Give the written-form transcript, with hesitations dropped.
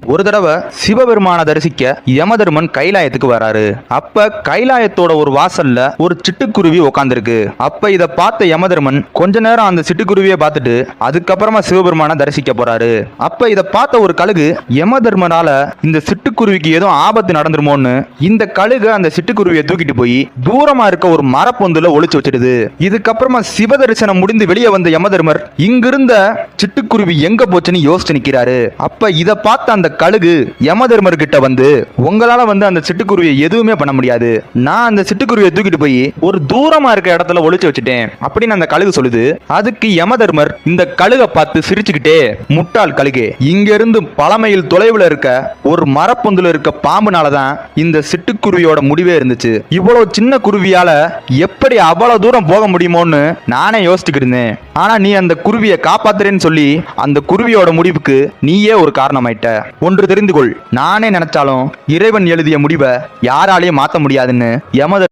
ஒரு தடவை சிவபெருமான தரிசிக்க யமதர்மன் கைலாயத்துக்கு வராரு. அப்ப கைலாயத்தோட ஒரு வாசல்ல ஒரு சிட்டுக்குருவி உக்காந்துருக்கு. அப்ப இத பார்த்த யமதர்மன் கொஞ்ச நேரம் அந்த சிட்டுக்குருவியை பார்த்துட்டு அதுக்கப்புறமா சிவபெருமான தரிசிக்க போறாரு. அப்ப இத பார்த்த ஒரு கழுகு யமதர்மனால இந்த சிட்டுக்குருவிக்கு ஏதோ ஆபத்து நடந்துருமோன்னு இந்த கழுகு அந்த சிட்டுக்குருவியை தூக்கிட்டு போய் தூரமா இருக்க ஒரு மரப்பொந்துல ஒளிச்சு வச்சிடுது. இதுக்கப்புறமா சிவ தரிசனம் முடிந்து வெளியே வந்த யமதர்மர் இங்கிருந்த சிட்டுக்குருவி எங்க போச்சுன்னு யோசிச்சு நிக்கிறாரு. அப்ப இத பார்த்த அந்த கழுகு யமதர்மர் கிட்ட வந்து, உங்களால அந்த சிட்டுக்குருவியை எதுவுமே பண்ண முடியாது, நான் அந்த சிட்டுக்குருவியை தூக்கிட்டு போய் ஒரு தூரமா இருக்க இடத்துல ஒளிச்சு வச்சுட்டேன் அப்படின்னு அந்த கழுகு சொல்லுது. அதுக்கு யமதர்மர் இந்த கழுகை பார்த்து சிரிச்சுக்கிட்டே, முட்டாள் கழுகே, இங்க இருந்து பல மைல் தொலைவுல இருக்க ஒரு மரப்பொந்துல இருக்க பாம்புனாலதான் இந்த சிட்டுக்குருவியோட முடிவே இருந்துச்சு. இவ்வளவு சின்ன குருவியால எப்படி அவ்வளவு தூரம் போக முடியுமோன்னு நானே யோசிச்சுக்கிட்டு இருந்தேன். ஆனா நீ அந்த குருவியை காப்பாத்துறேன்னு சொல்லி அந்த குருவியோட முடிவுக்கு நீயே ஒரு காரணமாயிட்ட. ஒன்று தெரிந்து கொள், நானே நினைச்சாலும் இறைவன் எழுதிய முடிவை யாராலையும் மாற்ற முடியாதுன்னு யமதர்மர்